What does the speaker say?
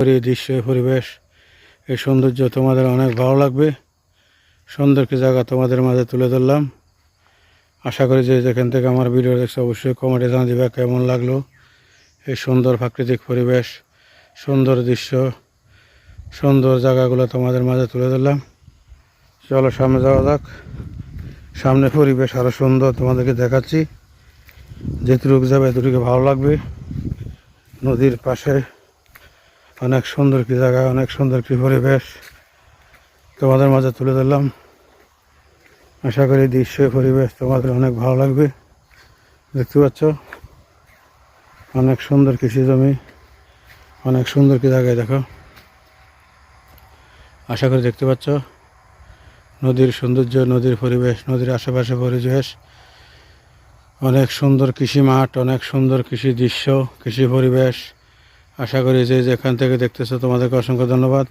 এই দৃশ্য, এই পরিবেশ, এই সৌন্দর্য তোমাদের অনেক ভালো লাগবে। সুন্দর একটি জায়গা তোমাদের মাঝে তুলে ধরলাম। আশা করি যে যেখান থেকে আমার ভিডিও দেখছো অবশ্যই কমেন্টে জানিয়ে দিবা কেমন লাগলো এই সুন্দর প্রাকৃতিক পরিবেশ, সুন্দর দৃশ্য, সুন্দর জায়গাগুলো তোমাদের মাঝে তুলে ধরলাম। চলো সামনে যাওয়া যাক। সামনে পরিবেশ আরও সুন্দর তোমাদেরকে দেখাচ্ছি। যেটুকু যাবে এতটুকু ভালো লাগবে। নদীর পাশে অনেক সুন্দর একটি জায়গা, অনেক সুন্দর একটি পরিবেশ তোমাদের মাঝে তুলে ধরলাম। আশা করি দৃশ্য, পরিবেশ তোমাদের অনেক ভালো লাগবে। দেখতে পাচ্ছ অনেক সুন্দর কৃষি জমি, অনেক সুন্দর কি জায়গায় দেখো। আশা করি দেখতে পাচ্ছ নদীর সৌন্দর্য, নদীর পরিবেশ, নদীর আশেপাশে পরিবেশ, অনেক সুন্দর কৃষি মাঠ, অনেক সুন্দর কৃষি দৃশ্য, কৃষি পরিবেশ। আশা করি যে যেখান থেকে দেখতেছো তোমাদেরকে অসংখ্য ধন্যবাদ।